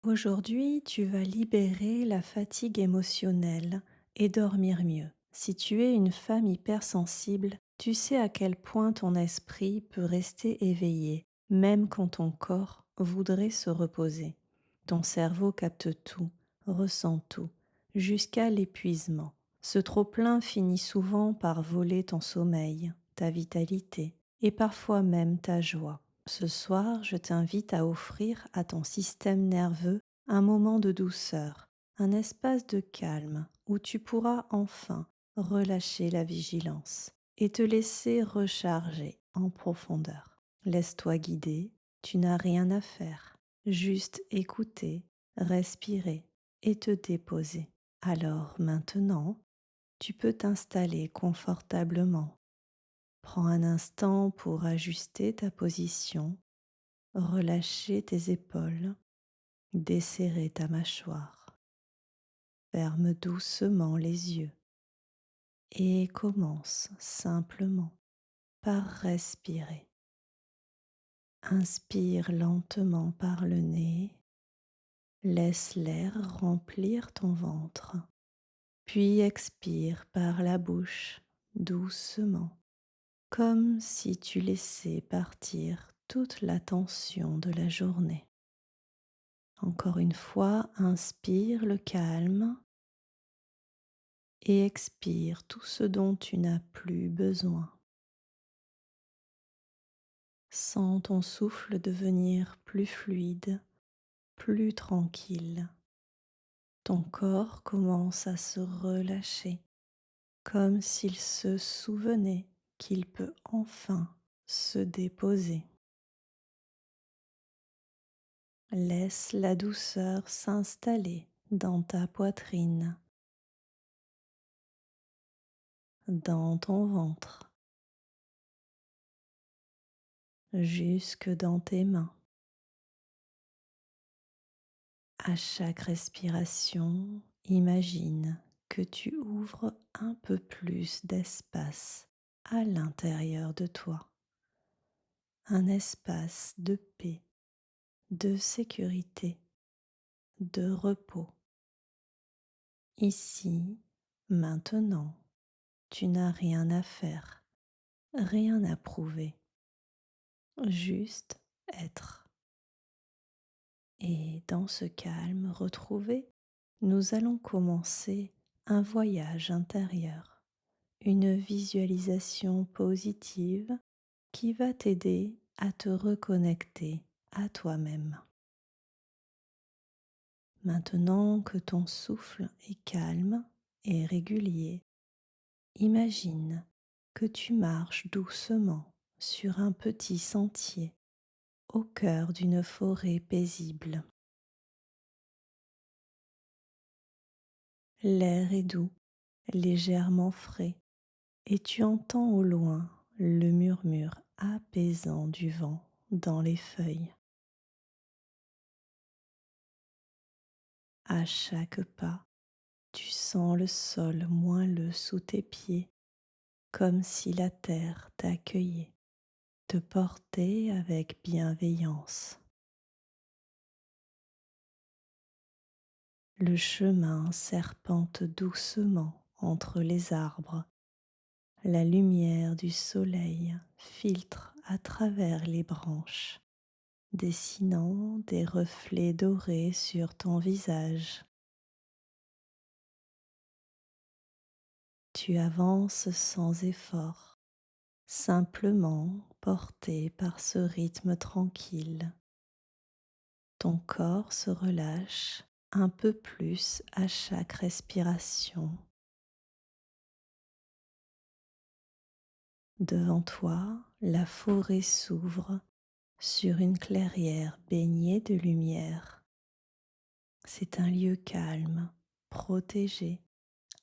Aujourd'hui, tu vas libérer la fatigue émotionnelle et dormir mieux. Si tu es une femme hypersensible, tu sais à quel point ton esprit peut rester éveillé, même quand ton corps voudrait se reposer. Ton cerveau capte tout, ressent tout, jusqu'à l'épuisement. Ce trop-plein finit souvent par voler ton sommeil, ta vitalité et parfois même ta joie. Ce soir, je t'invite à offrir à ton système nerveux un moment de douceur, un espace de calme où tu pourras enfin relâcher la vigilance et te laisser recharger en profondeur. Laisse-toi guider, tu n'as rien à faire, juste écouter, respirer et te déposer. Alors maintenant, tu peux t'installer confortablement. Prends un instant pour ajuster ta position, relâcher tes épaules, desserrer ta mâchoire. Ferme doucement les yeux et commence simplement par respirer. Inspire lentement par le nez, laisse l'air remplir ton ventre, puis expire par la bouche doucement, comme si tu laissais partir toute la tension de la journée. Encore une fois, inspire le calme et expire tout ce dont tu n'as plus besoin. Sens ton souffle devenir plus fluide, plus tranquille. Ton corps commence à se relâcher, comme s'il se souvenait qu'il peut enfin se déposer. Laisse la douceur s'installer dans ta poitrine, dans ton ventre, jusque dans tes mains. À chaque respiration, imagine que tu ouvres un peu plus d'espace à l'intérieur de toi, un espace de paix, de sécurité, de repos. Ici, maintenant, tu n'as rien à faire, rien à prouver, juste être. Et dans ce calme retrouvé, nous allons commencer un voyage intérieur, une visualisation positive qui va t'aider à te reconnecter à toi-même. Maintenant que ton souffle est calme et régulier, imagine que tu marches doucement sur un petit sentier au cœur d'une forêt paisible. L'air est doux, légèrement frais, et tu entends au loin le murmure apaisant du vent dans les feuilles. À chaque pas, tu sens le sol moelleux sous tes pieds, comme si la terre t'accueillait, te portait avec bienveillance. Le chemin serpente doucement entre les arbres. La lumière du soleil filtre à travers les branches, dessinant des reflets dorés sur ton visage. Tu avances sans effort, simplement porté par ce rythme tranquille. Ton corps se relâche un peu plus à chaque respiration. Devant toi, la forêt s'ouvre sur une clairière baignée de lumière. C'est un lieu calme, protégé,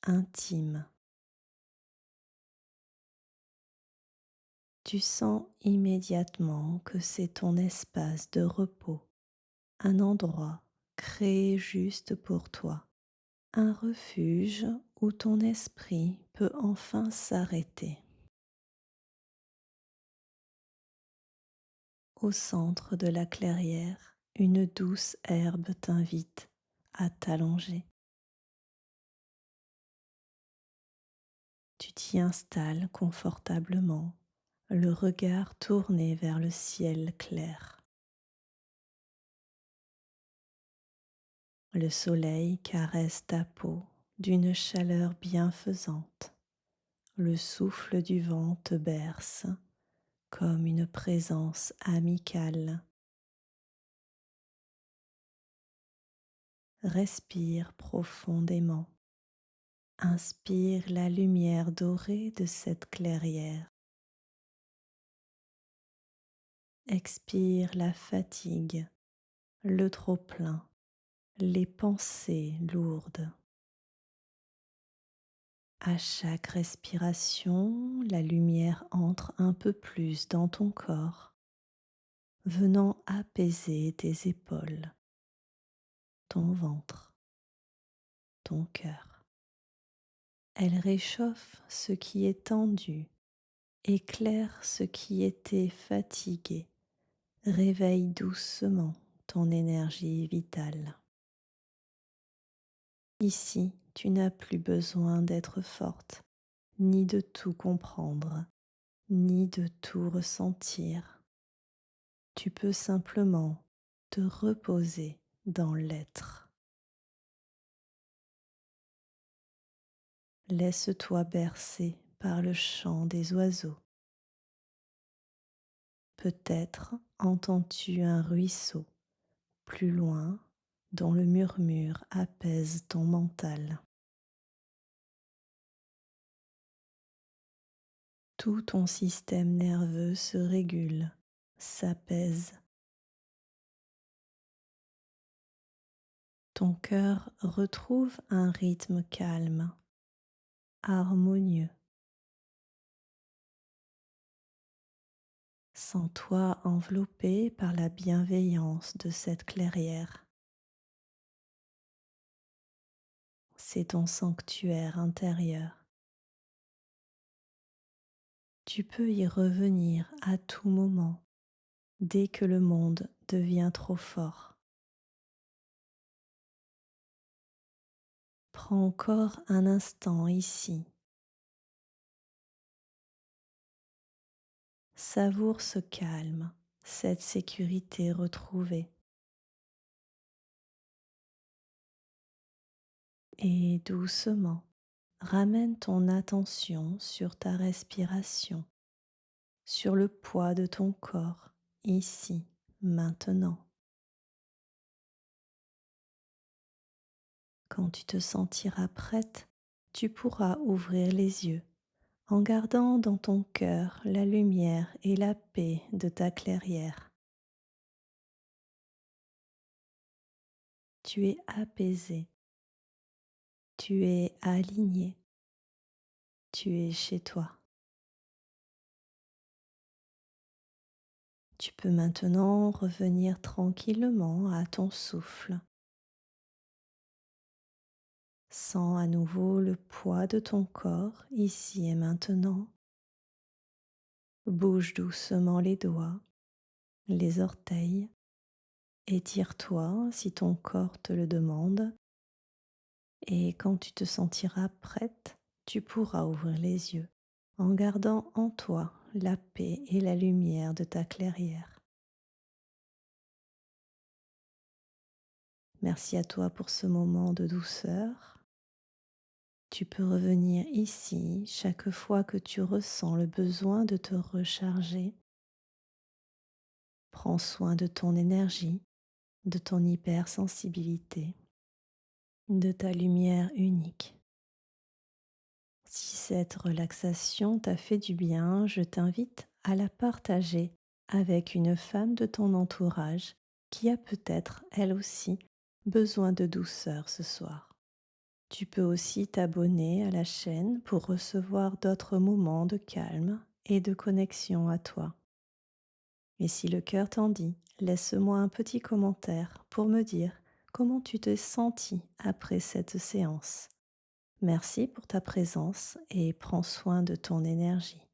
intime. Tu sens immédiatement que c'est ton espace de repos, un endroit créé juste pour toi, un refuge où ton esprit peut enfin s'arrêter. Au centre de la clairière, Une douce herbe t'invite à t'allonger. Tu t'y installes confortablement, le regard tourné vers le ciel clair. Le soleil caresse ta peau d'une chaleur bienfaisante. Le souffle du vent te berce comme une présence amicale. Respire profondément. Inspire la lumière dorée de cette clairière. Expire la fatigue, le trop-plein, les pensées lourdes. À chaque respiration, la lumière entre un peu plus dans ton corps, venant apaiser tes épaules, ton ventre, ton cœur. Elle réchauffe ce qui est tendu, éclaire ce qui était fatigué, réveille doucement ton énergie vitale. Ici, tu n'as plus besoin d'être forte, ni de tout comprendre, ni de tout ressentir. Tu peux simplement te reposer dans l'être. Laisse-toi bercer par le chant des oiseaux. Peut-être entends-tu un ruisseau plus loin dont le murmure apaise ton mental. Tout ton système nerveux se régule, s'apaise. Ton cœur retrouve un rythme calme, harmonieux. Sens-toi enveloppé par la bienveillance de cette clairière. C'est ton sanctuaire intérieur. Tu peux y revenir à tout moment, dès que le monde devient trop fort. Prends encore un instant ici. Savoure ce calme, cette sécurité retrouvée. Et doucement, ramène ton attention sur ta respiration, sur le poids de ton corps, ici, maintenant. Quand tu te sentiras prête, tu pourras ouvrir les yeux en gardant dans ton cœur la lumière et la paix de ta clairière. Tu es apaisé, tu es aligné, tu es chez toi. Tu peux maintenant revenir tranquillement à ton souffle. Sens à nouveau le poids de ton corps ici et maintenant. Bouge doucement les doigts, les orteils. Étire-toi si ton corps te le demande. Et quand tu te sentiras prête, tu pourras ouvrir les yeux en gardant en toi la paix et la lumière de ta clairière. Merci à toi pour ce moment de douceur. Tu peux revenir ici chaque fois que tu ressens le besoin de te recharger. Prends soin de ton énergie, de ton hypersensibilité, de ta lumière unique. Si cette relaxation t'a fait du bien, je t'invite à la partager avec une femme de ton entourage qui a peut-être, elle aussi, besoin de douceur ce soir. Tu peux aussi t'abonner à la chaîne pour recevoir d'autres moments de calme et de connexion à toi. Et si le cœur t'en dit, laisse-moi un petit commentaire pour me dire comment tu t'es senti après cette séance. Merci pour ta présence et prends soin de ton énergie.